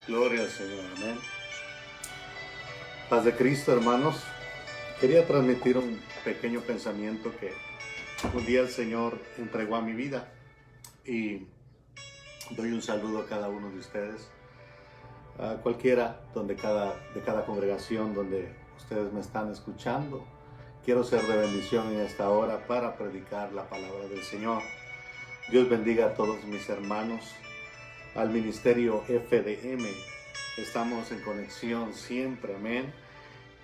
Gloria al Señor, amén. Paz de Cristo, hermanos. Quería transmitir un pequeño pensamiento que un día el Señor entregó a mi vida y doy un saludo a cada uno de ustedes, a cualquiera de cada congregación donde ustedes me están escuchando. Quiero ser de bendición en esta hora para predicar la palabra del Señor. Dios bendiga a todos mis hermanos, al ministerio FDM. Estamos en conexión siempre, amén.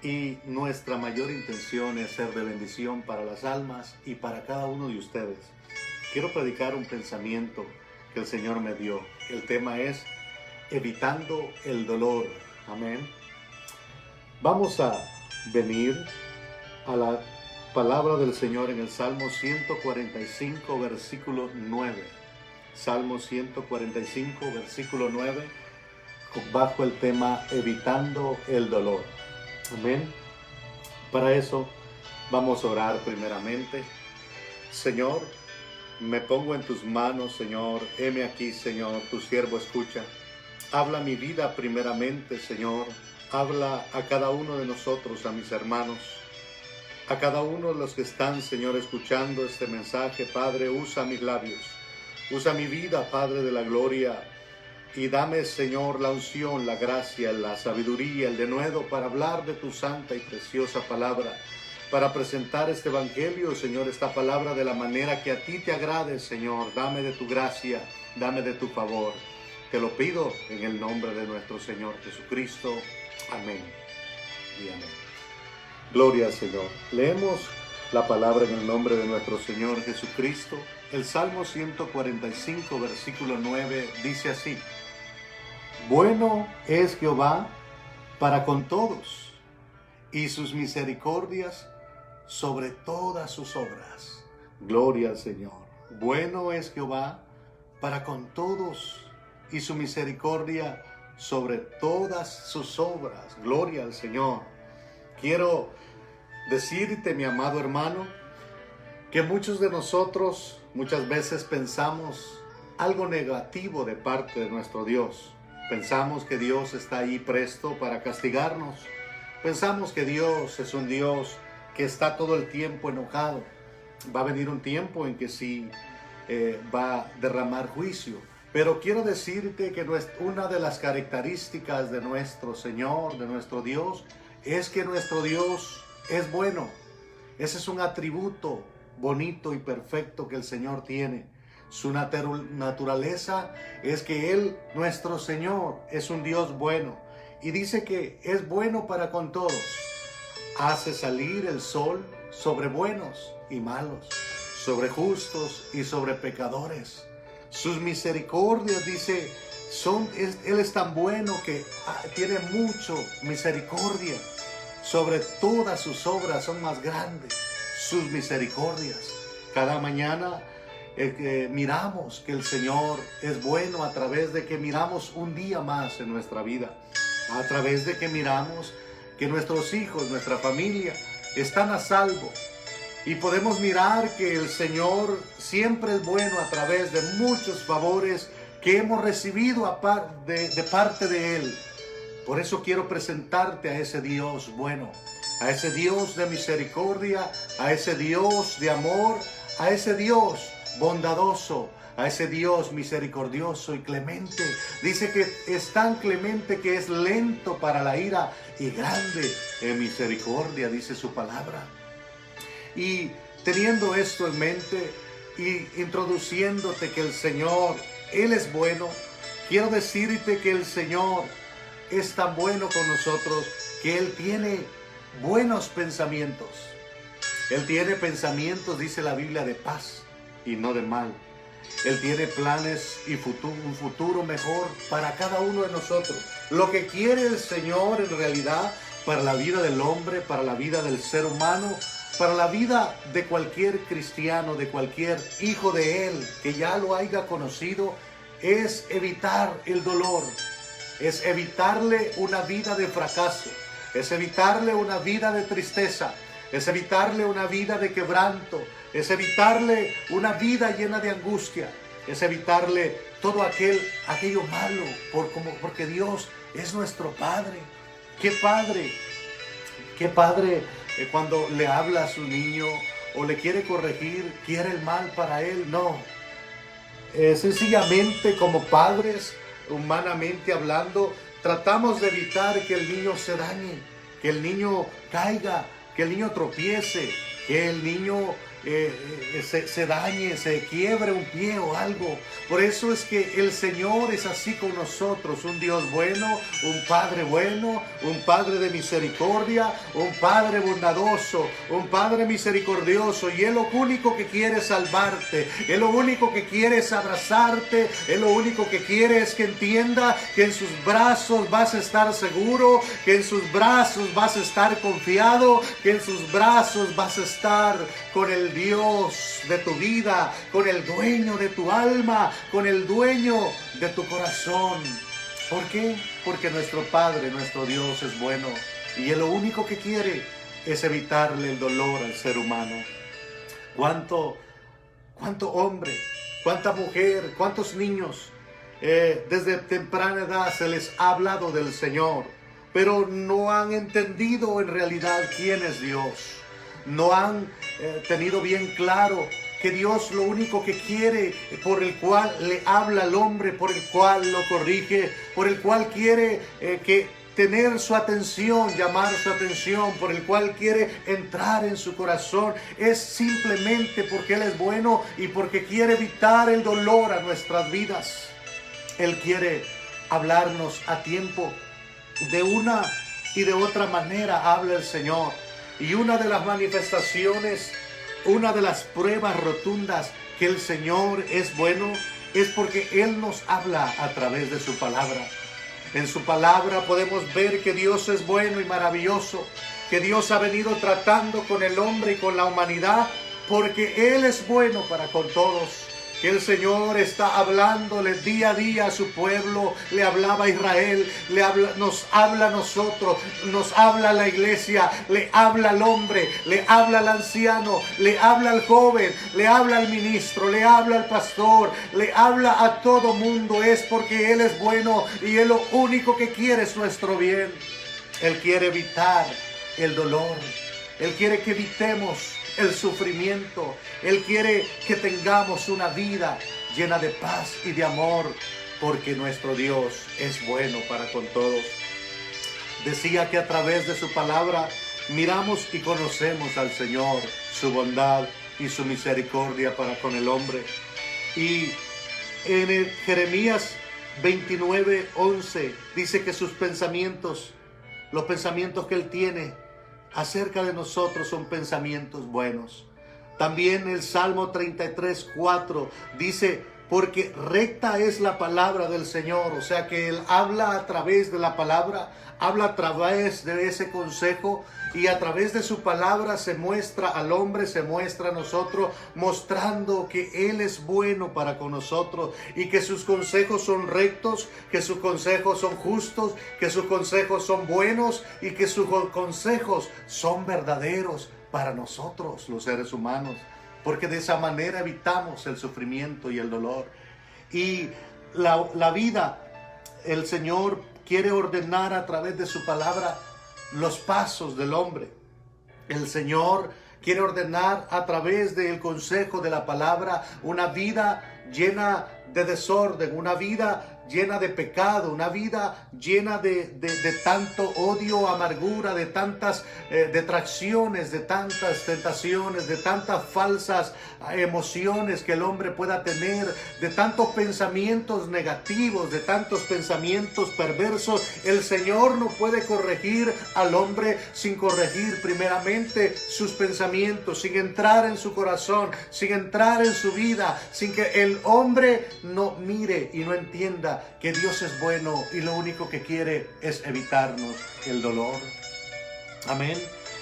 Y nuestra mayor intención es ser de bendición para las almas y para cada uno de ustedes. Quiero predicar un pensamiento que el Señor me dio. El tema es evitando el dolor, amén. Vamos a venir a la palabra del Señor en el Salmo 145, versículo 9. Salmo 145, versículo 9, bajo el tema evitando el dolor. Amén. Para eso vamos a orar primeramente. Señor, me pongo en tus manos, Señor. Heme aquí, Señor, tu siervo escucha. Habla mi vida primeramente, Señor. Habla a cada uno de nosotros, a mis hermanos, a cada uno de los que están, Señor, escuchando este mensaje. Padre, usa mis labios, usa mi vida, Padre de la gloria, y dame, Señor, la unción, la gracia, la sabiduría, el denuedo para hablar de tu santa y preciosa palabra, para presentar este evangelio, Señor, esta palabra de la manera que a ti te agrade, Señor. Dame de tu gracia, dame de tu favor. Te lo pido en el nombre de nuestro Señor Jesucristo. Amén y amén. Gloria al Señor. Leemos la palabra en el nombre de nuestro Señor Jesucristo. El Salmo 145, versículo 9, dice así: Bueno es Jehová para con todos, y sus misericordias sobre todas sus obras. Gloria al Señor. Bueno es Jehová para con todos, y su misericordia sobre todas sus obras. Gloria al Señor. Quiero decirte, mi amado hermano, que muchos de nosotros muchas veces pensamos algo negativo de parte de nuestro Dios. Pensamos que Dios está ahí presto para castigarnos. Pensamos que Dios es un Dios que está todo el tiempo enojado. Va a venir un tiempo en que sí va a derramar juicio. Pero quiero decirte que una de las características de nuestro Señor, de nuestro Dios, es que nuestro Dios es bueno. Ese es un atributo bonito y perfecto que el Señor tiene. Su naturaleza es que Él, nuestro Señor, es un Dios bueno. Y dice que es bueno para con todos. Hace salir el sol sobre buenos y malos, sobre justos y sobre pecadores. Sus misericordias, dice, Él es tan bueno que tiene mucho misericordia. Sobre todas sus obras son más grandes sus misericordias. Cada mañana miramos que el Señor es bueno a través de que miramos un día más en nuestra vida. A través de que miramos que nuestros hijos, nuestra familia están a salvo. Y podemos mirar que el Señor siempre es bueno a través de muchos favores que hemos recibido de parte de Él. Por eso quiero presentarte a ese Dios bueno, a ese Dios de misericordia, a ese Dios de amor, a ese Dios bondadoso, a ese Dios misericordioso y clemente. Dice que es tan clemente que es lento para la ira y grande en misericordia, dice su palabra. Y teniendo esto en mente y introduciéndote que el Señor, Él es bueno, quiero decirte que el Señor es tan bueno con nosotros que Él tiene buenos pensamientos. Él tiene pensamientos, dice la Biblia, de paz y no de mal. Él tiene planes y un futuro mejor para cada uno de nosotros. Lo que quiere el Señor en realidad para la vida del hombre, para la vida del ser humano, para la vida de cualquier cristiano, de cualquier hijo de Él que ya lo haya conocido, es evitar el dolor. Es evitarle una vida de fracaso, es evitarle una vida de tristeza, es evitarle una vida de quebranto, es evitarle una vida llena de angustia. es evitarle todo aquello malo, porque Dios es nuestro Padre. ¡Qué padre! ¡Qué padre! Cuando le habla a su niño o le quiere corregir, quiere el mal para él. No, sencillamente como padres, humanamente hablando, tratamos de evitar que el niño se dañe, que el niño caiga, que el niño tropiece, que el niño se dañe, se quiebre un pie o algo. Por eso es que el Señor es así con nosotros, un Dios bueno, un Padre de misericordia, un Padre bondadoso, un Padre misericordioso, y Él lo único que quiere es salvarte, Él lo único que quiere es abrazarte, Él lo único que quiere es que entienda que en sus brazos vas a estar seguro, que en sus brazos vas a estar confiado, que en sus brazos vas a estar con el Dios de tu vida, con el dueño de tu alma, con el dueño de tu corazón. ¿Por qué? Porque nuestro Padre, nuestro Dios es bueno, y Él lo único que quiere es evitarle el dolor al ser humano. ¿Cuánto hombre, cuánta mujer, cuántos niños desde temprana edad se les ha hablado del Señor, pero no han entendido en realidad quién es Dios? No han tenido bien claro que Dios lo único que quiere, por el cual le habla al hombre, por el cual lo corrige, por el cual quiere tener su atención, llamar su atención, por el cual quiere entrar en su corazón, es simplemente porque Él es bueno y porque quiere evitar el dolor a nuestras vidas. Él quiere hablarnos a tiempo. De una y de otra manera habla el Señor. Y una de las manifestaciones, una de las pruebas rotundas que el Señor es bueno, es porque Él nos habla a través de su palabra. En su palabra podemos ver que Dios es bueno y maravilloso, que Dios ha venido tratando con el hombre y con la humanidad, porque Él es bueno para con todos. Que el Señor está hablándole día a día a su pueblo, le hablaba a Israel, nos habla a nosotros, nos habla a la iglesia, le habla al hombre, le habla al anciano, le habla al joven, le habla al ministro, le habla al pastor, le habla a todo mundo. Es porque Él es bueno y Él lo único que quiere es nuestro bien. Él quiere evitar el dolor, Él quiere que evitemos el sufrimiento. Él quiere que tengamos una vida llena de paz y de amor, porque nuestro Dios es bueno para con todos. Decía que a través de su palabra miramos y conocemos al Señor, su bondad y su misericordia para con el hombre. Y en Jeremías 29:11 dice que sus pensamientos, los pensamientos que Él tiene acerca de nosotros, son pensamientos buenos. También el Salmo 33:4 dice: porque recta es la palabra del Señor. O sea que Él habla a través de la palabra, habla a través de ese consejo, y a través de su palabra se muestra al hombre, se muestra a nosotros, mostrando que Él es bueno para con nosotros, y que sus consejos son rectos, que sus consejos son justos, que sus consejos son buenos, y que sus consejos son verdaderos para nosotros, los seres humanos, porque de esa manera evitamos el sufrimiento y el dolor. Y la vida, el Señor quiere ordenar a través de su palabra los pasos del hombre. El Señor quiere ordenar a través del consejo de la palabra una vida llena de desorden, una vida llena de pecado, una vida llena de tanto odio, amargura, de tantas detracciones, de tantas tentaciones, de tantas falsas emociones que el hombre pueda tener, de tantos pensamientos negativos, de tantos pensamientos perversos. El Señor no puede corregir al hombre sin corregir primeramente sus pensamientos, sin entrar en su corazón, sin entrar en su vida, sin que el hombre no mire y no entienda que Dios es bueno y lo único que quiere es evitarnos el dolor. Amén.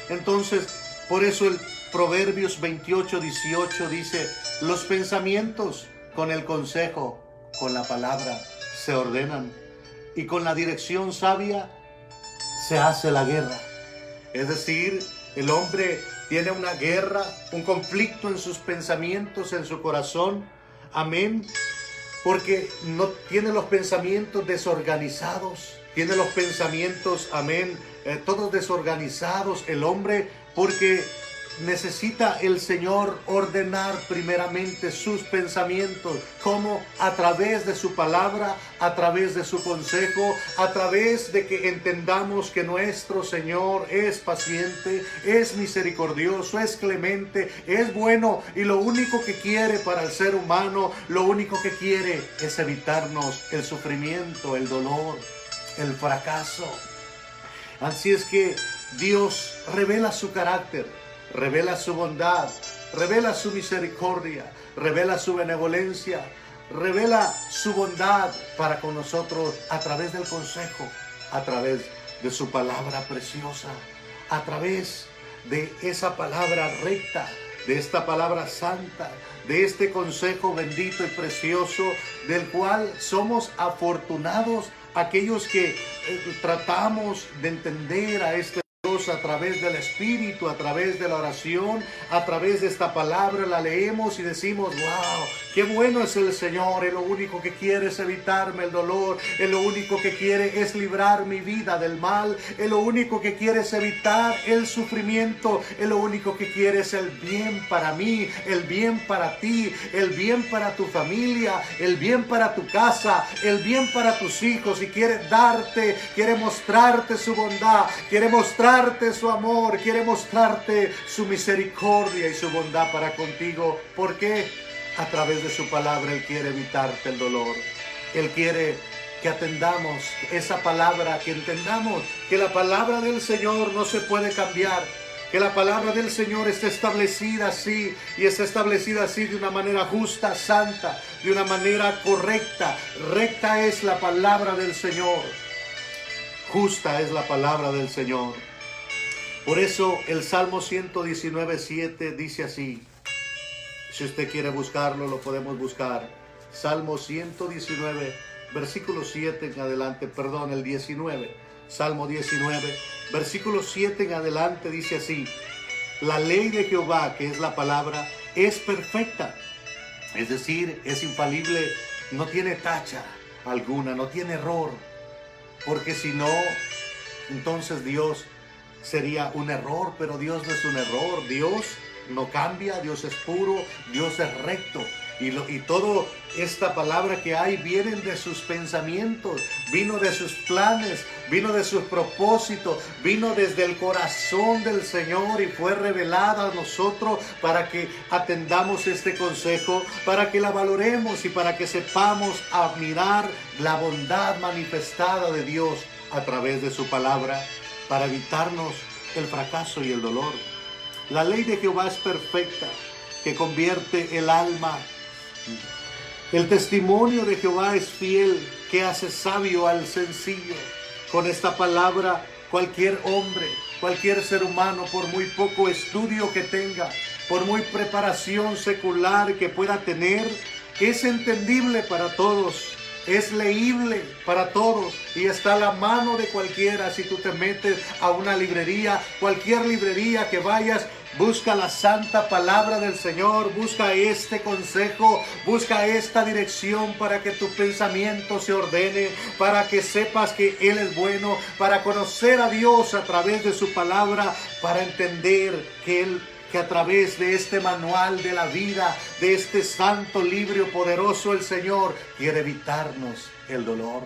Entonces, por eso el Proverbios 28:18 dice: los pensamientos con el consejo, con la palabra, se ordenan, y con la dirección sabia se hace la guerra. Es decir, el hombre tiene una guerra, un conflicto en sus pensamientos, en su corazón, Amén. Porque no tiene los pensamientos desorganizados. Tiene los pensamientos, amén, todos desorganizados el hombre, porque necesita el Señor ordenar primeramente sus pensamientos, como a través de su palabra, a través de su consejo, a través de que entendamos que nuestro Señor es paciente, es misericordioso, es clemente, es bueno, y lo único que quiere para el ser humano, lo único que quiere es evitarnos el sufrimiento, el dolor, el fracaso. Así es que Dios revela su carácter, revela su bondad, revela su misericordia, revela su benevolencia, revela su bondad para con nosotros a través del consejo, a través de su palabra preciosa, a través de esa palabra recta, de esta palabra santa, de este consejo bendito y precioso, del cual somos afortunados aquellos que tratamos de entender a este Dios a través del Espíritu, a través de la oración, a través de esta palabra. La leemos y decimos: wow, qué bueno es el Señor. Él lo único que quiere es evitarme el dolor. Él lo único que quiere es librar mi vida del mal. Él lo único que quiere es evitar el sufrimiento. Él lo único que quiere es el bien para mí, el bien para ti, el bien para tu familia, el bien para tu casa, el bien para tus hijos. Y quiere darte, quiere mostrarte su bondad, quiere mostrarte su amor, quiere mostrarte su misericordia y su bondad para contigo. ¿Por qué? A través de su palabra Él quiere evitarte el dolor. Él quiere que atendamos esa palabra, que entendamos que la palabra del Señor no se puede cambiar, que la palabra del Señor está establecida así, y está establecida así de una manera justa, santa, de una manera correcta. Recta es la palabra del Señor, justa es la palabra del Señor. Por eso el Salmo 119:7 dice así. Si usted quiere buscarlo, lo podemos buscar. Salmo 119, versículo 7 en adelante, perdón, el 19. Salmo 19, versículo 7 en adelante dice así: la ley de Jehová, que es la palabra, es perfecta. Es decir, es infalible, no tiene tacha alguna, no tiene error. Porque si no, entonces Dios sería un error, pero Dios no es un error. Dios no cambia, Dios es puro, Dios es recto. Y toda esta palabra que hay vienen de sus pensamientos, vino de sus planes, vino de sus propósitos, vino desde el corazón del Señor y fue revelada a nosotros para que atendamos este consejo, para que la valoremos y para que sepamos admirar la bondad manifestada de Dios a través de su palabra, para evitarnos el fracaso y el dolor. La ley de Jehová es perfecta, que convierte el alma. El testimonio de Jehová es fiel, que hace sabio al sencillo. Con esta palabra, cualquier hombre, cualquier ser humano, por muy poco estudio que tenga, por muy preparación secular que pueda tener, es entendible para todos. Es leíble para todos y está a la mano de cualquiera. Si tú te metes a una librería, cualquier librería que vayas, busca la santa palabra del Señor, busca este consejo, busca esta dirección para que tu pensamiento se ordene, para que sepas que Él es bueno, para conocer a Dios a través de su palabra, para entender que a través de este manual de la vida, de este santo libro poderoso, el Señor quiere evitarnos el dolor.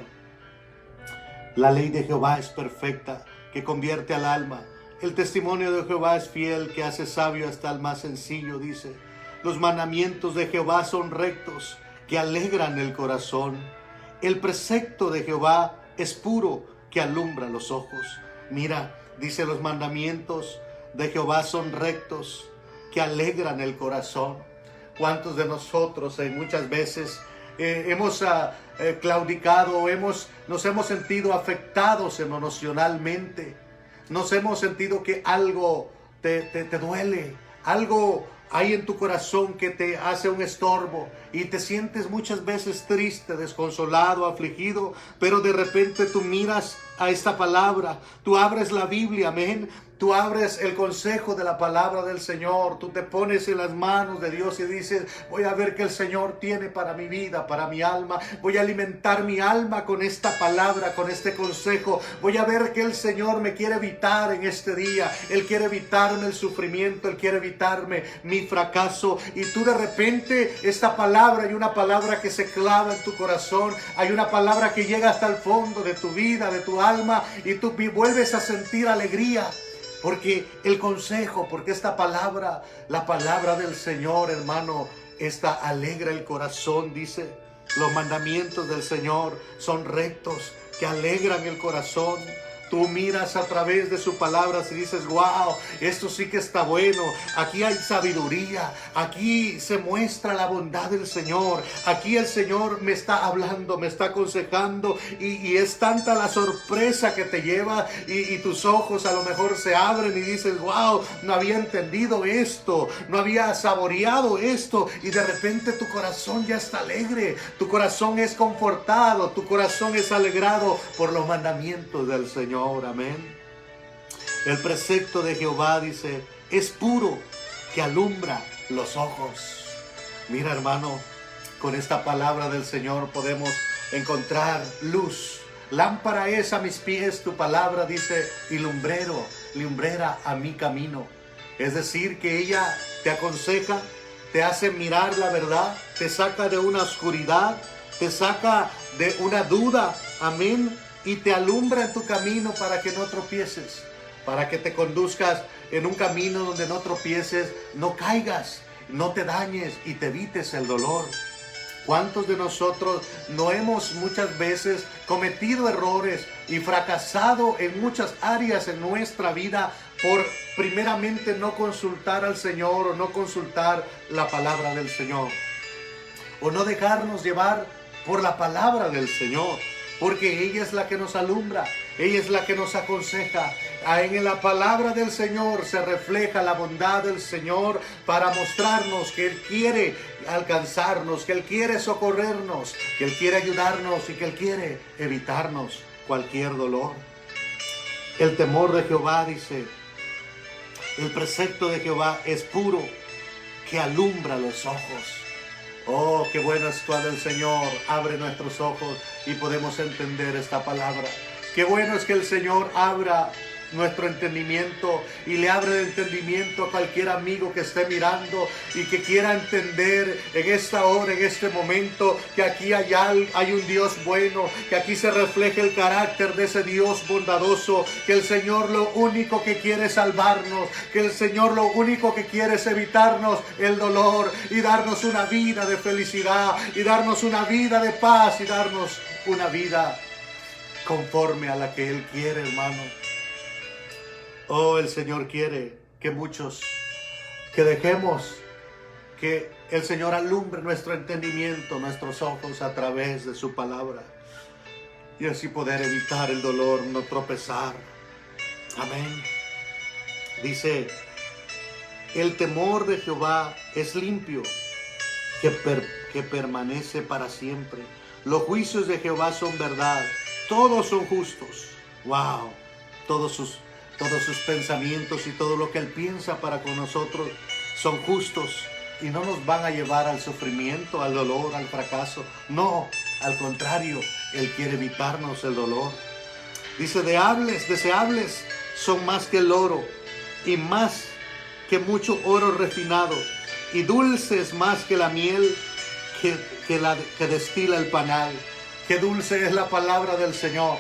La ley de Jehová es perfecta, que convierte al alma. El testimonio de Jehová es fiel, que hace sabio hasta el más sencillo, dice. Los mandamientos de Jehová son rectos, que alegran el corazón. El precepto de Jehová es puro, que alumbra los ojos. Mira, dice, los mandamientos de Jehová son rectos, que alegran el corazón. ¿Cuántos de nosotros muchas veces hemos claudicado, nos hemos sentido afectados emocionalmente? Nos hemos sentido que algo te duele, algo hay en tu corazón que te hace un estorbo y te sientes muchas veces triste, desconsolado, afligido, pero de repente tú miras a esta palabra. Tú abres la Biblia, amén. Tú abres el consejo de la palabra del Señor. Tú te pones en las manos de Dios y dices, voy a ver qué el Señor tiene para mi vida, para mi alma. Voy a alimentar mi alma con esta palabra, con este consejo. Voy a ver qué el Señor me quiere evitar en este día. Él quiere evitarme el sufrimiento. Él quiere evitarme mi fracaso. Y tú de repente, esta palabra, hay una palabra que se clava en tu corazón. Hay una palabra que llega hasta el fondo de tu vida, de tu alma. Y tú vuelves a sentir alegría. Porque el consejo, porque esta palabra, la palabra del Señor, hermano, esta alegra el corazón, dice. Los mandamientos del Señor son rectos, que alegran el corazón. Tú miras a través de su palabra y dices, wow, esto sí que está bueno. Aquí hay sabiduría. Aquí se muestra la bondad del Señor. Aquí el Señor me está hablando, me está aconsejando. Y es tanta la sorpresa que te lleva. Y tus ojos a lo mejor se abren y dices, wow, no había entendido esto. No había saboreado esto. Y de repente tu corazón ya está alegre. Tu corazón es confortado. Tu corazón es alegrado por los mandamientos del Señor. Amén. El precepto de Jehová, dice, es puro, que alumbra los ojos. Mira, hermano, con esta palabra del Señor podemos encontrar luz. Lámpara es a mis pies tu palabra, dice, y lumbrera a mi camino. Es decir, que ella te aconseja, te hace mirar la verdad, te saca de una oscuridad, te saca de una duda. Amén. Y te alumbra en tu camino para que no tropieces, para que te conduzcas en un camino donde no tropieces, no caigas, no te dañes y te evites el dolor. ¿Cuántos de nosotros no hemos muchas veces cometido errores y fracasado en muchas áreas en nuestra vida por primeramente no consultar al Señor o no consultar la palabra del Señor? O no dejarnos llevar por la palabra del Señor. Porque ella es la que nos alumbra, ella es la que nos aconseja. En la palabra del Señor se refleja la bondad del Señor para mostrarnos que Él quiere alcanzarnos, que Él quiere socorrernos, que Él quiere ayudarnos y que Él quiere evitarnos cualquier dolor. El temor de Jehová, dice, el precepto de Jehová es puro, que alumbra los ojos. Oh, qué bueno es cuando el Señor abre nuestros ojos y podemos entender esta palabra. Qué bueno es que el Señor abra nuestro entendimiento y le abre el entendimiento a cualquier amigo que esté mirando y que quiera entender en esta hora, en este momento, que aquí hay un Dios bueno, que aquí se refleja el carácter de ese Dios bondadoso, que el Señor lo único que quiere es salvarnos, que el Señor lo único que quiere es evitarnos el dolor y darnos una vida de felicidad y darnos una vida de paz y darnos una vida conforme a la que Él quiere, hermano. Oh, el Señor quiere que muchos, que dejemos que el Señor alumbre nuestro entendimiento, nuestros ojos a través de su palabra. Y así poder evitar el dolor, no tropezar. Amén. Dice, el temor de Jehová es limpio, que permanece para siempre. Los juicios de Jehová son verdad, todos son justos. Wow, todos sus pensamientos y todo lo que Él piensa para con nosotros son justos y no nos van a llevar al sufrimiento, al dolor, al fracaso. No, al contrario, Él quiere evitarnos el dolor. Dice, deseables son más que el oro y más que mucho oro refinado y dulces más que la miel que destila el panal. Qué dulce es la palabra del Señor.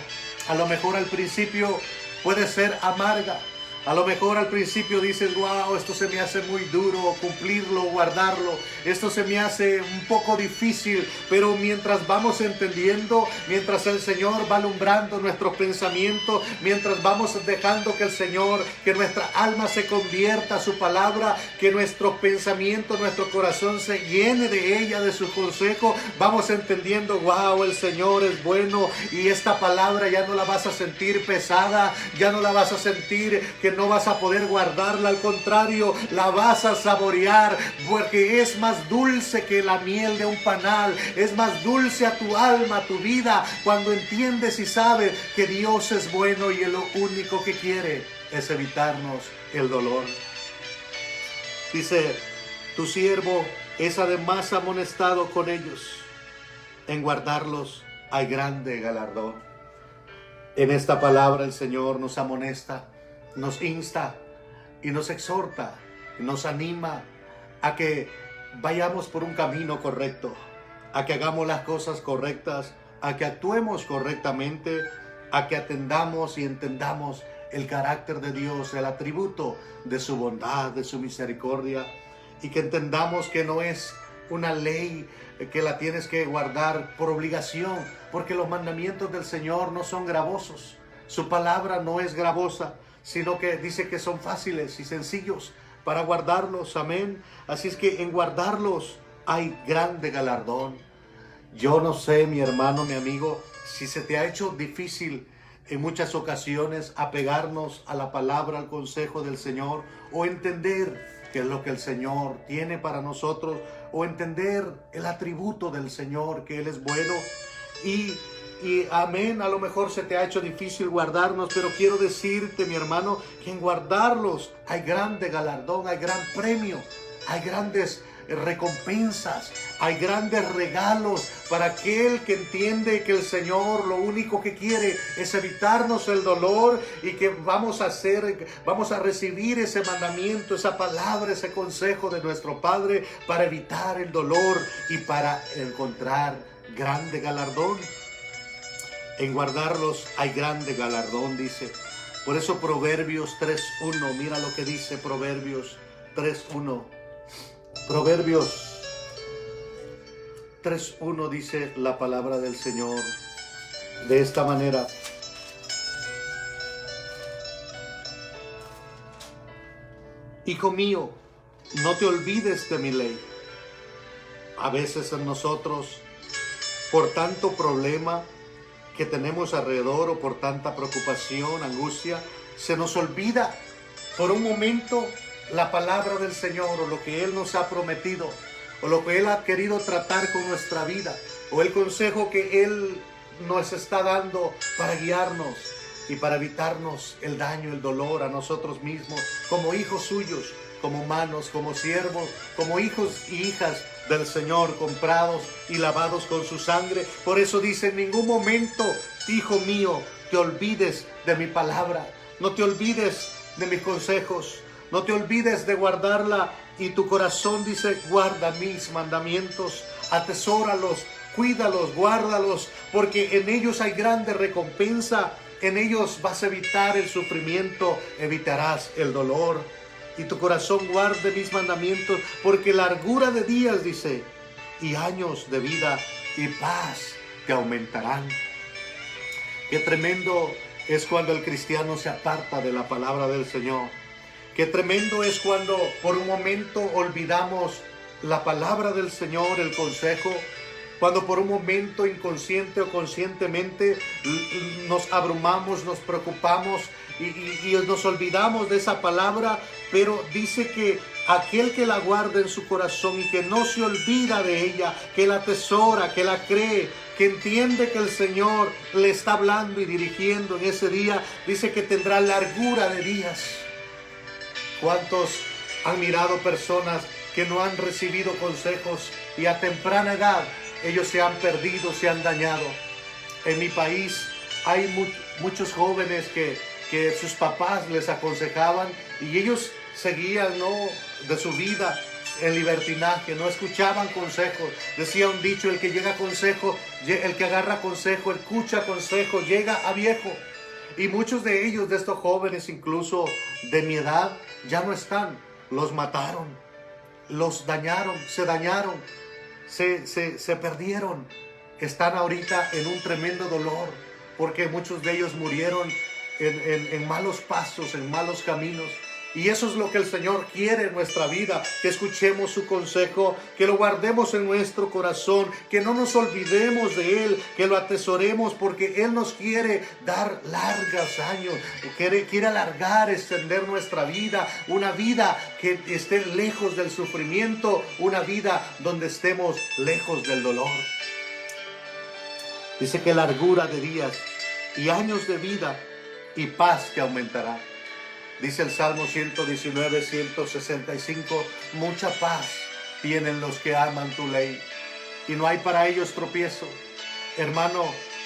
A lo mejor al principio puede ser amarga. A lo mejor al principio dices, wow, esto se me hace muy duro, cumplirlo, guardarlo. Esto se me hace un poco difícil, pero mientras vamos entendiendo, mientras el Señor va alumbrando nuestros pensamientos, mientras vamos dejando que el Señor, que nuestra alma se convierta a su palabra, que nuestros pensamientos, nuestro corazón se llene de ella, de su consejo, vamos entendiendo, wow, el Señor es bueno y esta palabra ya no la vas a sentir pesada, ya no la vas a sentir que no vas a poder guardarla, al contrario, la vas a saborear, porque es más dulce que la miel de un panal, es más dulce a tu alma, a tu vida, cuando entiendes y sabes que Dios es bueno y lo único que quiere es evitarnos el dolor. Dice, tu siervo es además amonestado con ellos. En guardarlos hay grande galardón. En esta palabra el Señor nos amonesta, nos insta y nos exhorta, nos anima a que vayamos por un camino correcto, a que hagamos las cosas correctas, a que actuemos correctamente, a que atendamos y entendamos el carácter de Dios, el atributo de su bondad, de su misericordia, y que entendamos que no es una ley que la tienes que guardar por obligación, porque los mandamientos del Señor no son gravosos. Su palabra no es gravosa, sino que dice que son fáciles y sencillos para guardarlos. Amén. Así es que en guardarlos hay grande galardón. Yo no sé, mi hermano, mi amigo, si se te ha hecho difícil en muchas ocasiones apegarnos a la palabra, al consejo del Señor, o entender qué es lo que el Señor tiene para nosotros, o entender el atributo del Señor, que Él es bueno. Y amén, a lo mejor se te ha hecho difícil guardarnos, pero quiero decirte, mi hermano, que en guardarlos hay grande galardón, hay gran premio, hay grandes recompensas, hay grandes regalos para aquel que entiende que el Señor lo único que quiere es evitarnos el dolor, y que vamos a recibir ese mandamiento, esa palabra, ese consejo de nuestro Padre para evitar el dolor y para encontrar grande galardón. En guardarlos hay grande galardón, dice. Por eso Proverbios 3:1, mira lo que dice Proverbios 3:1. Proverbios 3:1 dice la palabra del Señor de esta manera. Hijo mío, no te olvides de mi ley. A veces en nosotros, por tanto problema que tenemos alrededor, o por tanta preocupación, angustia, se nos olvida por un momento la palabra del Señor, o lo que Él nos ha prometido, o lo que Él ha querido tratar con nuestra vida, o el consejo que Él nos está dando para guiarnos y para evitarnos el daño, el dolor a nosotros mismos, como hijos suyos, como humanos, como siervos, como hijos y hijas del Señor, comprados y lavados con su sangre. Por eso dice, en ningún momento, hijo mío, te olvides de mi palabra, no te olvides de mis consejos, no te olvides de guardarla, y tu corazón, dice, guarda mis mandamientos, atesóralos, cuídalos, guárdalos, porque en ellos hay grande recompensa, en ellos vas a evitar el sufrimiento, evitarás el dolor. Y tu corazón guarde mis mandamientos, porque largura de días, dice, y años de vida y paz te aumentarán. Qué tremendo es cuando el cristiano se aparta de la palabra del Señor. Qué tremendo es cuando por un momento olvidamos la palabra del Señor, el consejo, cuando por un momento inconsciente o conscientemente nos abrumamos, nos preocupamos y nos olvidamos de esa palabra. Pero dice que aquel que la guarda en su corazón y que no se olvida de ella, que la atesora, que la cree, que entiende que el Señor le está hablando y dirigiendo en ese día, dice que tendrá largura de días. ¿Cuántos han mirado personas que no han recibido consejos y a temprana edad ellos se han perdido, se han dañado? En mi país hay muchos jóvenes que sus papás les aconsejaban y ellos seguían, ¿no?, de su vida en libertinaje, no escuchaban consejos. Decía un dicho, el que agarra consejo, escucha consejo, llega a viejo. Y muchos de ellos, de estos jóvenes, incluso de mi edad, ya no están. Los mataron, los dañaron, se perdieron. Están ahorita en un tremendo dolor, porque muchos de ellos murieron en malos pasos, en malos caminos. Y eso es lo que el Señor quiere en nuestra vida, que escuchemos su consejo, que lo guardemos en nuestro corazón, que no nos olvidemos de Él, que lo atesoremos, porque Él nos quiere dar largos años, quiere alargar, extender nuestra vida, una vida que esté lejos del sufrimiento, una vida donde estemos lejos del dolor. Dice que largura de días y años de vida y paz que aumentará. Dice el Salmo 119, 165, mucha paz tienen los que aman tu ley y no hay para ellos tropiezo. Hermano,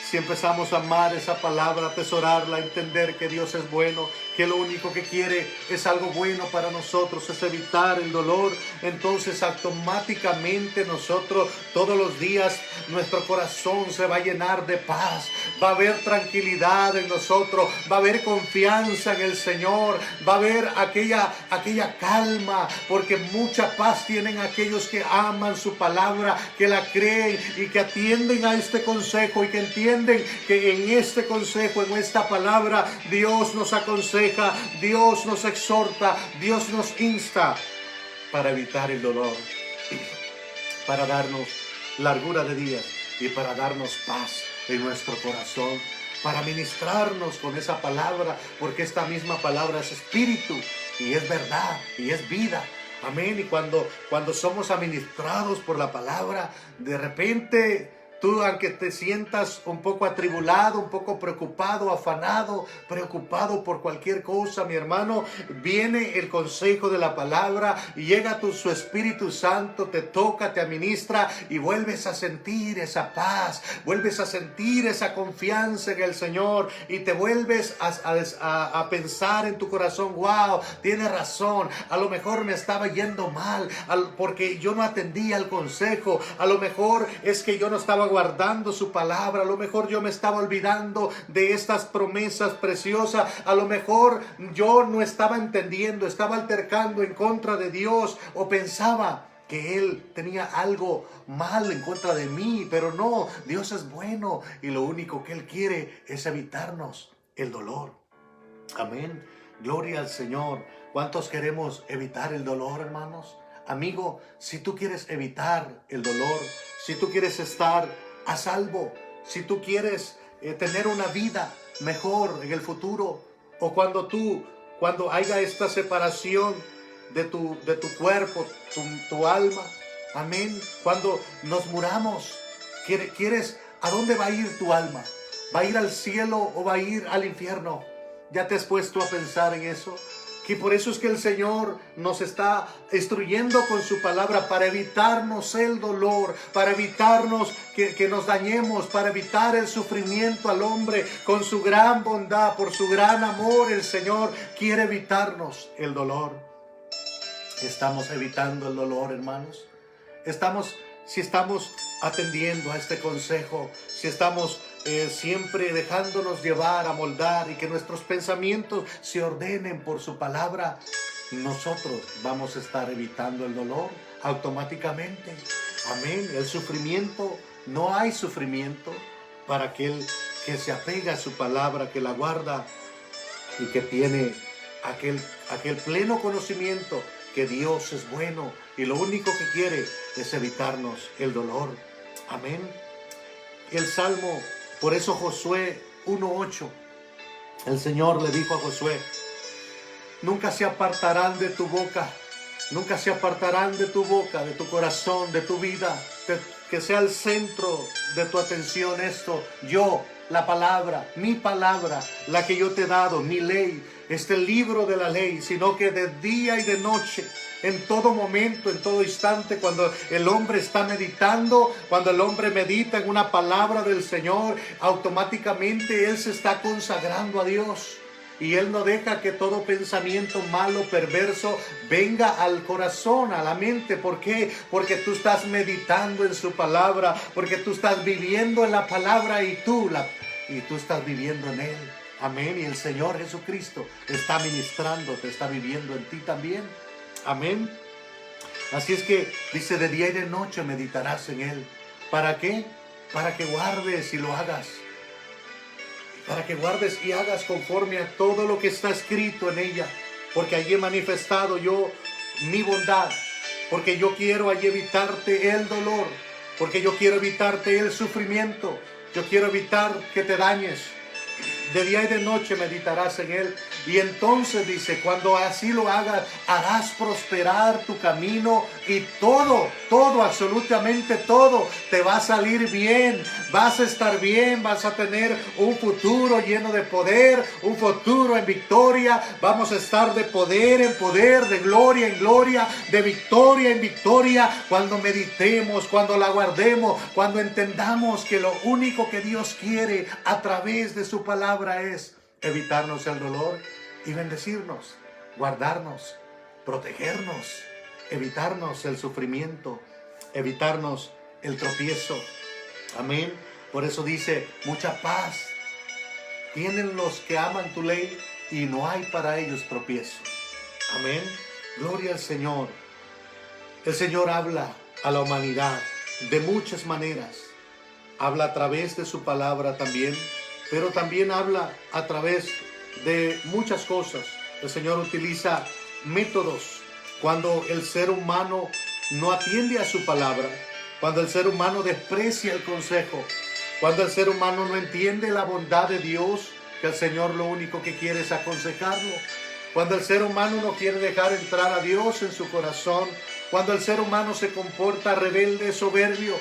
si empezamos a amar esa palabra, atesorarla, entender que Dios es bueno, que lo único que quiere es algo bueno para nosotros, es evitar el dolor, entonces automáticamente nosotros todos los días nuestro corazón se va a llenar de paz, va a haber tranquilidad en nosotros, va a haber confianza en el Señor, va a haber aquella calma, porque mucha paz tienen aquellos que aman su palabra, que la creen y que atienden a este consejo y que entienden que en este consejo, en esta palabra, Dios nos aconseja, Dios nos exhorta, Dios nos insta para evitar el dolor, para darnos largura de días y para darnos paz en nuestro corazón, para ministrarnos con esa palabra, porque esta misma palabra es espíritu y es verdad y es vida. Amén. Y cuando somos administrados por la palabra, de repente tú, aunque te sientas un poco atribulado, un poco preocupado, afanado, preocupado por cualquier cosa, mi hermano, viene el consejo de la palabra y llega su Espíritu Santo, te toca, te administra y vuelves a sentir esa paz, vuelves a sentir esa confianza en el Señor y te vuelves a pensar en tu corazón, wow, tienes razón, a lo mejor me estaba yendo mal porque yo no atendía al consejo, a lo mejor es que yo no estaba guardando su palabra, a lo mejor yo me estaba olvidando de estas promesas preciosas, a lo mejor yo no estaba entendiendo, estaba altercando en contra de Dios o pensaba que Él tenía algo mal en contra de mí, pero no, Dios es bueno y lo único que Él quiere es evitarnos el dolor. Amén, gloria al Señor. ¿Cuántos queremos evitar el dolor, hermanos? Amigo, si tú quieres evitar el dolor, si tú quieres estar a salvo, si tú quieres tener una vida mejor en el futuro, o cuando haya esta separación de tu cuerpo, tu alma, amén, cuando nos muramos, ¿quieres a dónde va a ir tu alma? ¿Va a ir al cielo o va a ir al infierno? ¿Ya te has puesto a pensar en eso? Que por eso es que el Señor nos está instruyendo con su palabra para evitarnos el dolor, para evitarnos que nos dañemos, para evitar el sufrimiento al hombre. Con su gran bondad, por su gran amor, el Señor quiere evitarnos el dolor. ¿Estamos evitando el dolor, hermanos? Si estamos atendiendo a este consejo, si estamos siempre dejándonos llevar, a moldar y que nuestros pensamientos se ordenen por su palabra, nosotros vamos a estar evitando el dolor automáticamente. Amén. El sufrimiento, no hay sufrimiento para aquel que se apega a su palabra, que la guarda y que tiene aquel pleno conocimiento que Dios es bueno y lo único que quiere es evitarnos el dolor. Amén. El Salmo, por eso Josué 1:8, el Señor le dijo a Josué, nunca se apartarán de tu boca, nunca se apartarán de tu boca, de tu corazón, de tu vida, que sea el centro de tu atención esto, yo, la palabra, mi palabra, la que yo te he dado, mi ley, este libro de la ley, sino que de día y de noche, en todo momento, en todo instante, cuando el hombre está meditando, cuando el hombre medita en una palabra del Señor, automáticamente él se está consagrando a Dios. Y Él no deja que todo pensamiento malo, perverso, venga al corazón, a la mente. ¿Por qué? Porque tú estás meditando en su palabra, porque tú estás viviendo en la palabra y tú estás viviendo en Él. Amén. Y el Señor Jesucristo está ministrando, te está viviendo en ti también. Amén. Así es que dice, de día y de noche meditarás en Él. ¿Para qué? Para que guardes y lo hagas. Para que guardes y hagas conforme a todo lo que está escrito en ella. porque allí he manifestado yo mi bondad, porque yo quiero allí evitarte el dolor, porque yo quiero evitarte el sufrimiento, yo quiero evitar que te dañes. De día y de noche meditarás en él. Y entonces dice, cuando así lo hagas, harás prosperar tu camino y todo, absolutamente todo, te va a salir bien. Vas a estar bien, vas a tener un futuro lleno de poder, un futuro en victoria. Vamos a estar de poder en poder, de gloria en gloria, de victoria en victoria. Cuando meditemos, cuando la guardemos, cuando entendamos que lo único que Dios quiere a través de su palabra es evitarnos el dolor y bendecirnos, guardarnos, protegernos, evitarnos el sufrimiento, evitarnos el tropiezo. Amén. Por eso dice, mucha paz tienen los que aman tu ley y no hay para ellos tropiezo. Amén. Gloria al Señor. El Señor habla a la humanidad de muchas maneras. Habla a través de su palabra también, pero también habla a través de muchas cosas. El Señor utiliza métodos cuando el ser humano no atiende a su palabra, cuando el ser humano desprecia el consejo, cuando el ser humano no entiende la bondad de Dios, que el Señor lo único que quiere es aconsejarlo, cuando el ser humano no quiere dejar entrar a Dios en su corazón, cuando el ser humano se comporta rebelde, soberbio,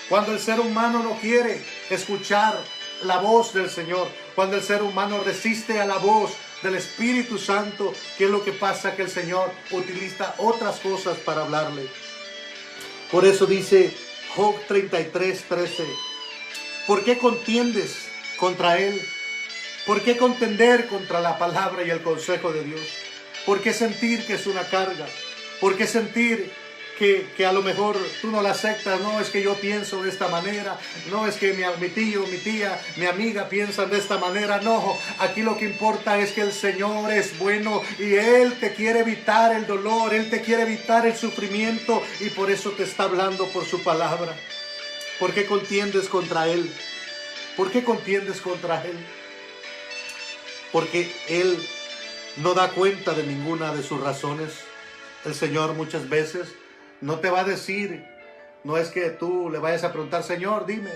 cuando el ser humano no quiere escuchar la voz del Señor, cuando el ser humano resiste a la voz del Espíritu Santo, ¿qué es lo que pasa? Que el Señor utiliza otras cosas para hablarle. Por eso dice Job 33:13, ¿por qué contiendes contra Él? ¿Por qué contender contra la palabra y el consejo de Dios? ¿Por qué sentir que es una carga? ¿Por qué sentir que a lo mejor tú no la aceptas? No, es que yo pienso de esta manera. No, es que mi tío, mi tía, mi amiga piensan de esta manera. No, aquí lo que importa es que el Señor es bueno y Él te quiere evitar el dolor, Él te quiere evitar el sufrimiento y por eso te está hablando por su palabra. ¿Por qué contiendes contra Él? ¿Por qué contiendes contra Él? Porque Él no da cuenta de ninguna de sus razones. El Señor muchas veces no te va a decir, no es que tú le vayas a preguntar, Señor, dime,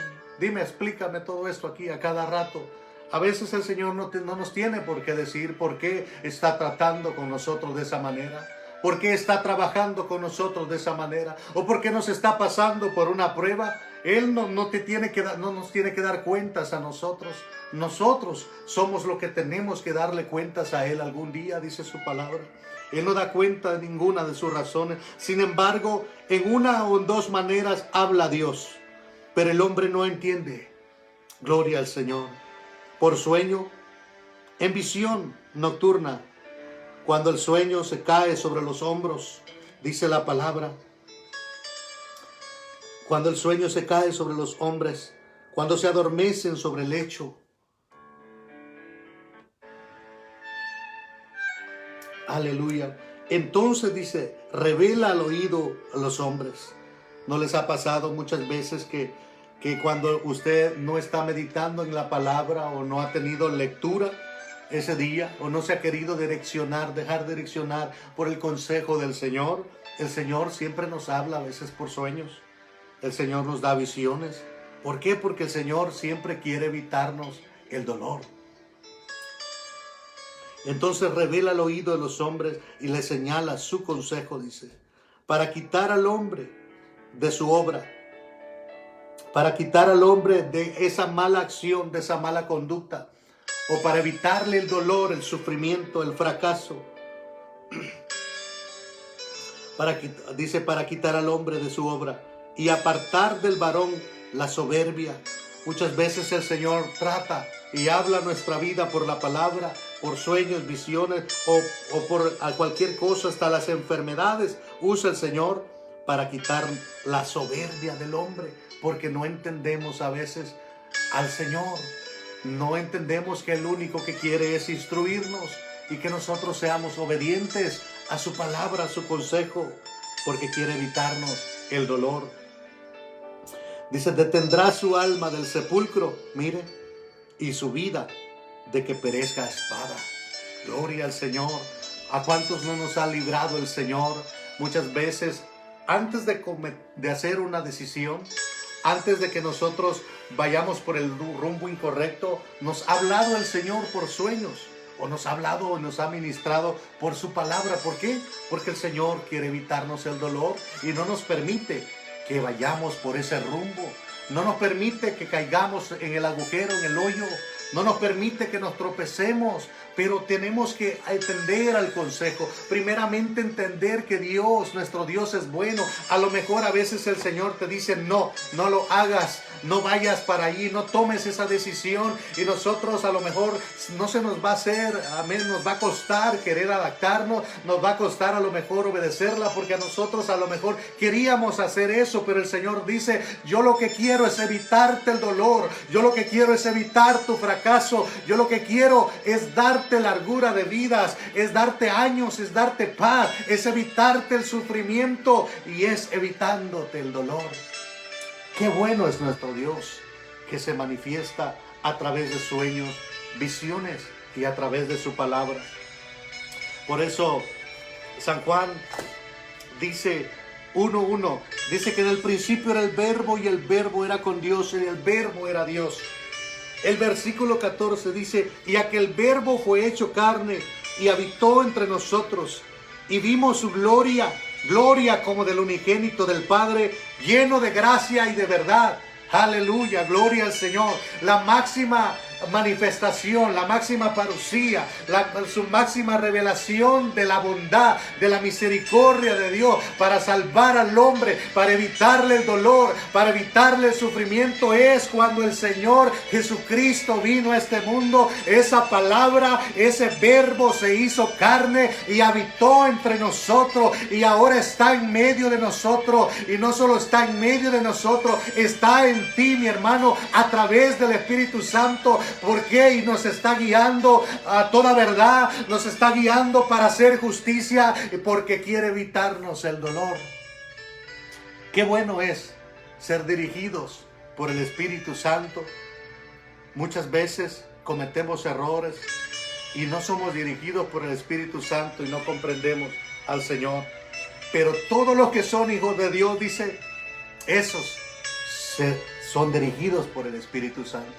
explícame todo esto aquí a cada rato. A veces el Señor no nos tiene por qué decir por qué está tratando con nosotros de esa manera, por qué está trabajando con nosotros de esa manera, o por qué nos está pasando por una prueba. Él no nos tiene que dar cuentas a nosotros. Nosotros somos los que tenemos que darle cuentas a Él algún día, dice su palabra. Él no da cuenta de ninguna de sus razones. Sin embargo, en una o en dos maneras habla Dios, pero el hombre no entiende. Gloria al Señor. Por sueño, en visión nocturna, cuando el sueño se cae sobre los hombros, dice la palabra. Cuando el sueño se cae sobre los hombres, cuando se adormecen sobre el lecho. Aleluya. Entonces dice, revela al oído a los hombres. ¿No les ha pasado muchas veces que cuando usted no está meditando en la palabra o no ha tenido lectura ese día o no se ha querido dejar direccionar por el consejo del Señor? El Señor siempre nos habla a veces por sueños. El Señor nos da visiones. ¿Por qué? Porque el Señor siempre quiere evitarnos el dolor. Entonces revela al oído de los hombres y le señala su consejo, dice, para quitar al hombre de su obra, para quitar al hombre de esa mala acción, de esa mala conducta, o para evitarle el dolor, el sufrimiento, el fracaso. Dice, para quitar al hombre de su obra y apartar del varón la soberbia. Muchas veces el Señor trata y habla nuestra vida por la palabra, por sueños, visiones o por cualquier cosa, hasta las enfermedades. Usa el Señor para quitar la soberbia del hombre, porque no entendemos a veces al Señor. No entendemos que el único que quiere es instruirnos y que nosotros seamos obedientes a su palabra, a su consejo, porque quiere evitarnos el dolor. Dice, detendrá su alma del sepulcro, mire, y su vida de que perezca a espada. Gloria al Señor. ¿A cuántos no nos ha librado el Señor? Muchas veces, antes de hacer una decisión, antes de que nosotros vayamos por el rumbo incorrecto, nos ha hablado el Señor por sueños, o nos ha hablado o nos ha ministrado por su palabra. ¿Por qué? Porque el Señor quiere evitarnos el dolor y no nos permite que vayamos por ese rumbo. No nos permite que caigamos en el agujero, en el hoyo. No nos permite que nos tropecemos, pero tenemos que atender al consejo. Primeramente entender que Dios, nuestro Dios es bueno. A lo mejor a veces el Señor te dice, no lo hagas, no vayas para allí, no tomes esa decisión. Y nosotros a lo mejor no se nos va a hacer, amén, nos va a costar querer adaptarnos, nos va a costar a lo mejor obedecerla, porque a nosotros a lo mejor queríamos hacer eso, pero el Señor dice, yo lo que quiero es evitarte el dolor, yo lo que quiero es evitar tu fracaso. Yo lo que quiero es darte largura de vidas, es darte años, es darte paz, es evitarte el sufrimiento y es evitándote el dolor. Qué bueno es nuestro Dios, que se manifiesta a través de sueños, visiones y a través de su palabra. Por eso San Juan dice 1:1, dice que en el principio era el verbo y el verbo era con Dios y el verbo era Dios. El versículo 14 dice, y aquel verbo fue hecho carne y habitó entre nosotros y vimos su gloria, gloria como del unigénito del Padre, lleno de gracia y de verdad. Aleluya, gloria al Señor. La máxima manifestación, la máxima parucía, su máxima revelación de la bondad, de la misericordia de Dios para salvar al hombre, para evitarle el dolor, para evitarle el sufrimiento, es cuando el Señor Jesucristo vino a este mundo. Esa palabra, ese verbo se hizo carne y habitó entre nosotros y ahora está en medio de nosotros. Y no solo está en medio de nosotros, está en ti, mi hermano, a través del Espíritu Santo. ¿Por qué? Y nos está guiando a toda verdad, nos está guiando para hacer justicia, porque quiere evitarnos el dolor. Qué bueno es ser dirigidos por el Espíritu Santo. Muchas veces cometemos errores y no somos dirigidos por el Espíritu Santo y no comprendemos al Señor. Pero todos los que son hijos de Dios, dice, esos son dirigidos por el Espíritu Santo.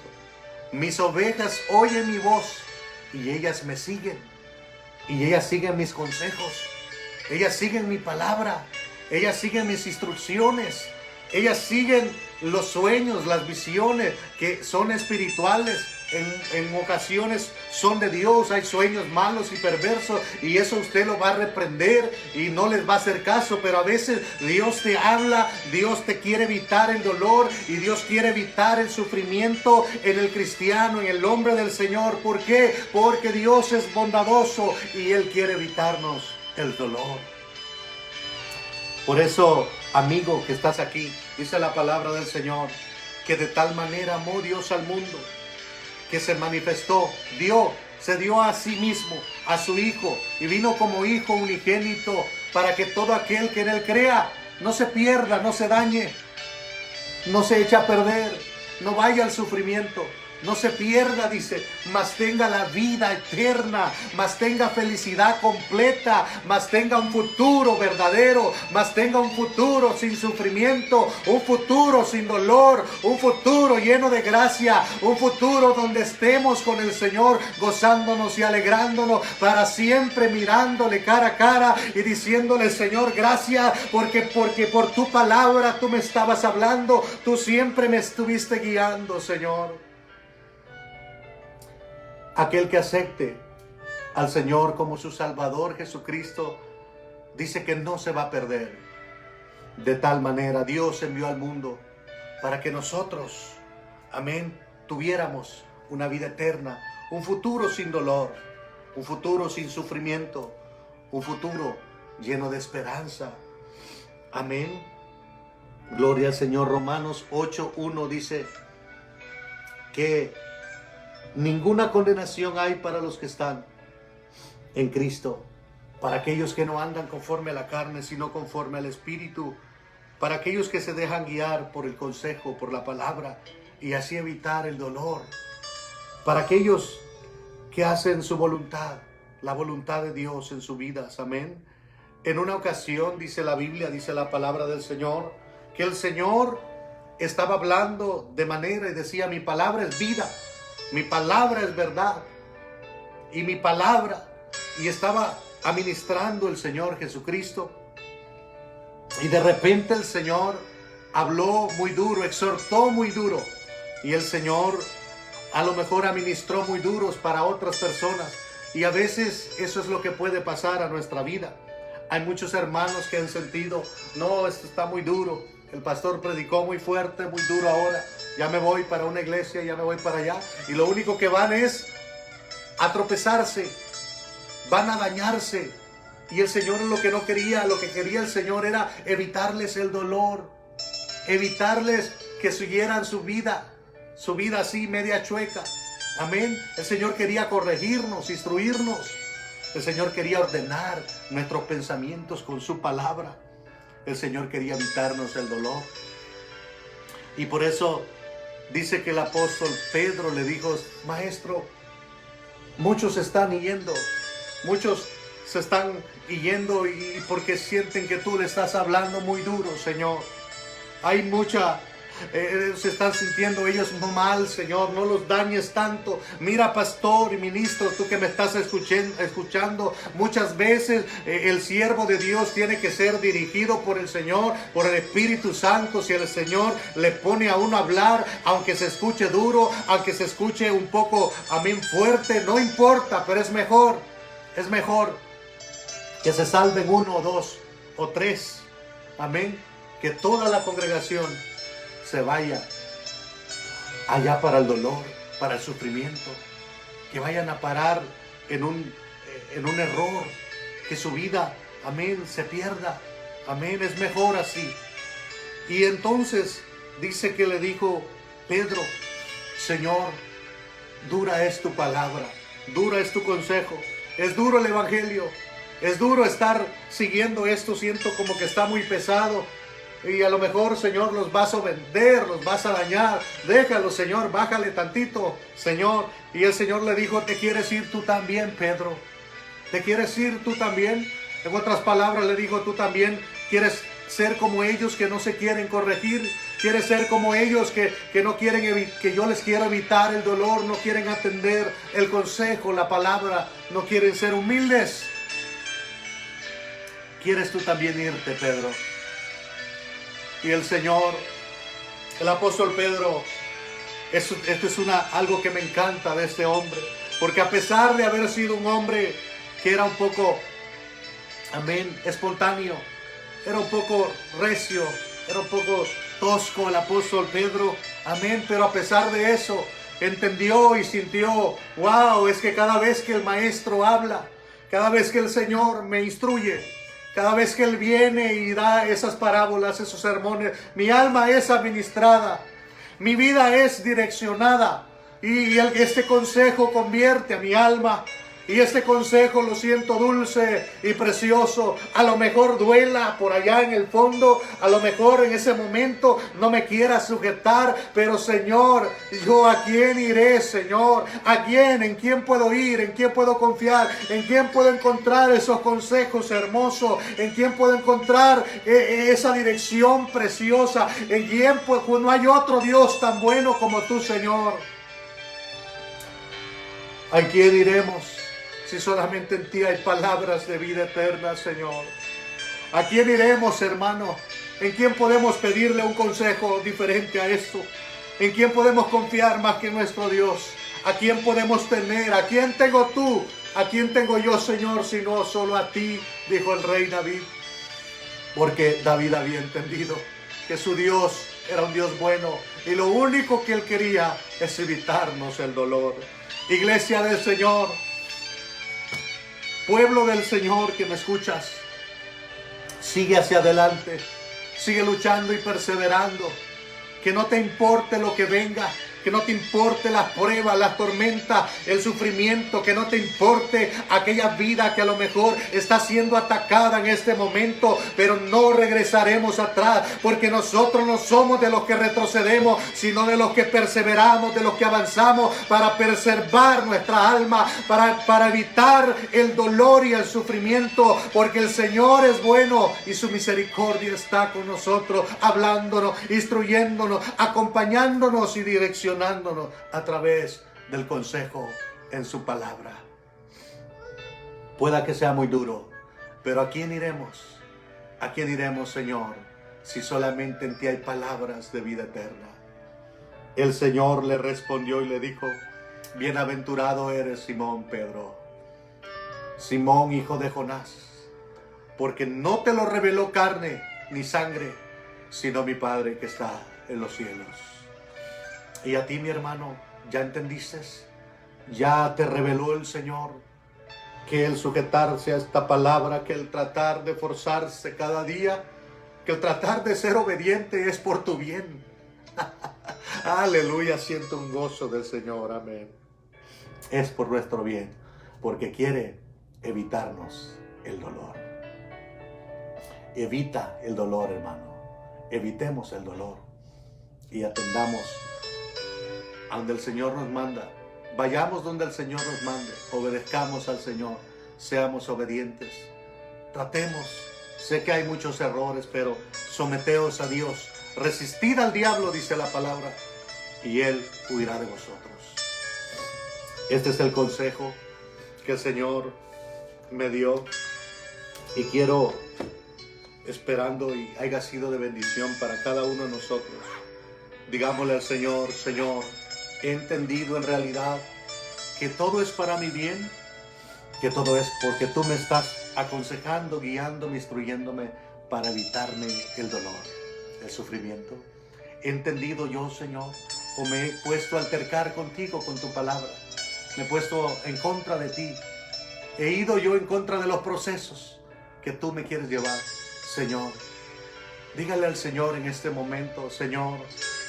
Mis ovejas oyen mi voz y ellas me siguen. Y ellas siguen mis consejos. Ellas siguen mi palabra. Ellas siguen mis instrucciones. Ellas siguen los sueños, las visiones que son espirituales. En ocasiones son de Dios. Hay sueños malos y perversos y eso usted lo va a reprender y no les va a hacer caso, pero a veces Dios te habla, Dios te quiere evitar el dolor y Dios quiere evitar el sufrimiento en el cristiano, en el hombre del Señor. ¿Por qué? Porque Dios es bondadoso y Él quiere evitarnos el dolor. Por eso, amigo que estás aquí, dice la palabra del Señor, que de tal manera amó Dios al mundo, que se manifestó, se dio a sí mismo, a su Hijo, y vino como Hijo unigénito, para que todo aquel que en Él crea, no se pierda, no se dañe, no se eche a perder, no vaya al sufrimiento, no se pierda, dice, mas tenga la vida eterna, mas tenga felicidad completa, mas tenga un futuro verdadero, mas tenga un futuro sin sufrimiento, un futuro sin dolor, un futuro lleno de gracia, un futuro donde estemos con el Señor gozándonos y alegrándonos para siempre, mirándole cara a cara y diciéndole, Señor, gracias porque por tu palabra tú me estabas hablando, tú siempre me estuviste guiando, Señor. Aquel que acepte al Señor como su Salvador Jesucristo, dice que no se va a perder. De tal manera Dios envió al mundo para que nosotros, amén, tuviéramos una vida eterna, un futuro sin dolor, un futuro sin sufrimiento, un futuro lleno de esperanza. Amén. Gloria al Señor. Romanos 8:1 dice que ninguna condenación hay para los que están en Cristo, para aquellos que no andan conforme a la carne, sino conforme al Espíritu, para aquellos que se dejan guiar por el consejo, por la palabra, y así evitar el dolor, para aquellos que hacen su voluntad, la voluntad de Dios en sus vidas. Amén. En una ocasión, dice la Biblia, dice la palabra del Señor, que el Señor estaba hablando de manera y decía: mi palabra es vida, mi palabra es verdad, y mi palabra, y estaba administrando el Señor Jesucristo, y de repente el Señor habló muy duro, exhortó muy duro, y el Señor a lo mejor administró muy duros para otras personas, y a veces eso es lo que puede pasar a nuestra vida. Hay muchos hermanos que han sentido: no, esto está muy duro, el pastor predicó muy fuerte, muy duro ahora, ya me voy para una iglesia, ya me voy para allá, y lo único que van es a tropezarse, van a dañarse. Y el Señor lo que no quería, lo que quería el Señor era evitarles el dolor, evitarles que siguieran su vida así media chueca. Amén. El Señor quería corregirnos, instruirnos. El Señor quería ordenar nuestros pensamientos con su palabra. El Señor quería evitarnos el dolor. Y por eso dice que el apóstol Pedro le dijo: maestro, muchos están yendo, muchos se están yendo y porque sienten que tú le estás hablando muy duro, Señor. Hay mucha... se están sintiendo ellos mal, Señor, no los dañes tanto. Mira, pastor y ministro, tú que me estás escuchando, muchas veces el siervo de Dios tiene que ser dirigido por el Señor, por el Espíritu Santo. Si el Señor le pone a uno a hablar, aunque se escuche duro, aunque se escuche un poco, amén, fuerte, no importa, pero es mejor que se salven uno o dos o tres, amén, que toda la congregación se vaya allá para el dolor, para el sufrimiento, que vayan a parar en un error, que su vida, amén, se pierda, amén, es mejor así. Y entonces dice que le dijo Pedro: Señor, dura es tu palabra, dura es tu consejo, es duro el evangelio, es duro estar siguiendo esto, siento como que está muy pesado. Y a lo mejor, Señor, los vas a vender, los vas a dañar. Déjalo, Señor, bájale tantito, Señor. Y el Señor le dijo: ¿te quieres ir tú también, Pedro? ¿Te quieres ir tú también? En otras palabras le dijo: ¿tú también quieres ser como ellos que no se quieren corregir? ¿Quieres ser como ellos que no quieren, que yo les quiero evitar el dolor? No quieren atender el consejo, la palabra, no quieren ser humildes. ¿Quieres tú también irte, Pedro? Y el Señor, el apóstol Pedro, esto es algo que me encanta de este hombre, porque a pesar de haber sido un hombre que era un poco, amén, espontáneo, era un poco recio, era un poco tosco el apóstol Pedro, amén, pero a pesar de eso, entendió y sintió: wow, es que cada vez que el maestro habla, cada vez que el Señor me instruye, cada vez que Él viene y da esas parábolas, esos sermones, mi alma es administrada, mi vida es direccionada, y este consejo convierte a mi alma, y este consejo lo siento dulce y precioso. A lo mejor duela por allá en el fondo, a lo mejor en ese momento no me quiera sujetar, pero Señor, yo ¿a quién iré, Señor? ¿A quién? ¿En quién puedo ir? ¿En quién puedo confiar? ¿En quién puedo encontrar esos consejos hermosos? ¿En quién puedo encontrar esa dirección preciosa? ¿En quién? Pues no hay otro Dios tan bueno como tú, Señor. ¿A quién iremos si solamente en ti hay palabras de vida eterna, Señor? ¿A quién iremos, hermano? ¿En quién podemos pedirle un consejo diferente a esto? ¿En quién podemos confiar más que nuestro Dios? ¿A quién podemos temer? ¿A quién tengo tú? ¿A quién tengo yo, Señor, sino solo a ti? Dijo el rey David. Porque David había entendido que su Dios era un Dios bueno, y lo único que Él quería es evitarnos el dolor. Iglesia del Señor, pueblo del Señor que me escuchas, sigue hacia adelante, sigue luchando y perseverando, que no te importe lo que venga, que no te importe las pruebas, las tormentas, el sufrimiento, que no te importe aquella vida que a lo mejor está siendo atacada en este momento, pero no regresaremos atrás, porque nosotros no somos de los que retrocedemos, sino de los que perseveramos, de los que avanzamos para preservar nuestra alma, para evitar el dolor y el sufrimiento, porque el Señor es bueno y su misericordia está con nosotros, hablándonos, instruyéndonos, acompañándonos y direccionándonos a través del consejo en su palabra. Pueda que sea muy duro, pero ¿a quién iremos? ¿A quién iremos, Señor, si solamente en ti hay palabras de vida eterna? El Señor le respondió y le dijo: bienaventurado eres, Simón Pedro, Simón, hijo de Jonás, porque no te lo reveló carne ni sangre, sino mi Padre que está en los cielos. Y a ti, mi hermano, ¿ya entendiste? ¿Ya te reveló el Señor que el sujetarse a esta palabra, que el tratar de forzarse cada día, que el tratar de ser obediente es por tu bien? Aleluya, siento un gozo del Señor, amén. Es por nuestro bien, porque quiere evitarnos el dolor. Evita el dolor, hermano. Evitemos el dolor y atendamos a donde el Señor nos manda. Vayamos donde el Señor nos mande. Obedezcamos al Señor. Seamos obedientes. Tratemos. Sé que hay muchos errores, pero someteos a Dios. Resistid al diablo, dice la palabra, y Él huirá de vosotros. Este es el consejo que el Señor me dio y quiero, esperando y haya sido de bendición para cada uno de nosotros, digámosle al Señor: Señor, he entendido en realidad que todo es para mi bien, que todo es porque tú me estás aconsejando, guiándome, instruyéndome para evitarme el dolor, el sufrimiento. He entendido yo, Señor, o me he puesto a altercar contigo con tu palabra, me he puesto en contra de ti, he ido yo en contra de los procesos que tú me quieres llevar. Señor, dígale al Señor en este momento: Señor,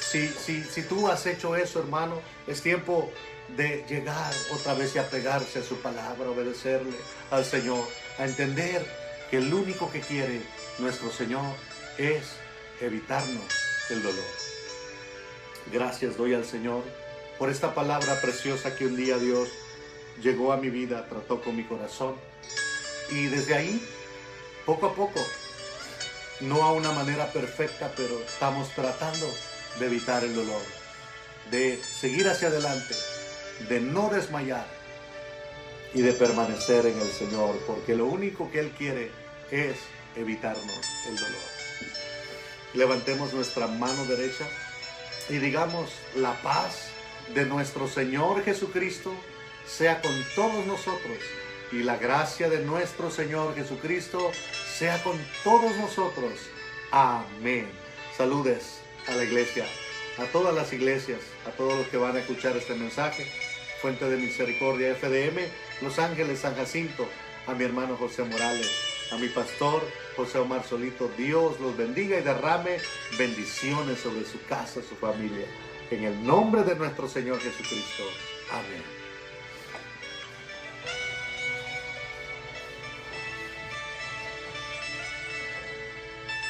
si tú has hecho eso, hermano, es tiempo de llegar otra vez y apegarse a su palabra, obedecerle al Señor, a entender que el único que quiere nuestro Señor es evitarnos el dolor. Gracias doy al Señor por esta palabra preciosa que un día Dios llegó a mi vida, trató con mi corazón, y desde ahí, poco a poco, no a una manera perfecta, pero estamos tratando de evitar el dolor, de seguir hacia adelante, de no desmayar y de permanecer en el Señor, porque lo único que Él quiere es evitarnos el dolor. Levantemos nuestra mano derecha y digamos: la paz de nuestro Señor Jesucristo sea con todos nosotros, y la gracia de nuestro Señor Jesucristo sea con todos nosotros. Amén. Saludes a la iglesia, a todas las iglesias, a todos los que van a escuchar este mensaje. Fuente de Misericordia FDM, Los Ángeles, San Jacinto, a mi hermano José Morales, a mi pastor José Omar Solito. Dios los bendiga y derrame bendiciones sobre su casa, su familia. En el nombre de nuestro Señor Jesucristo. Amén.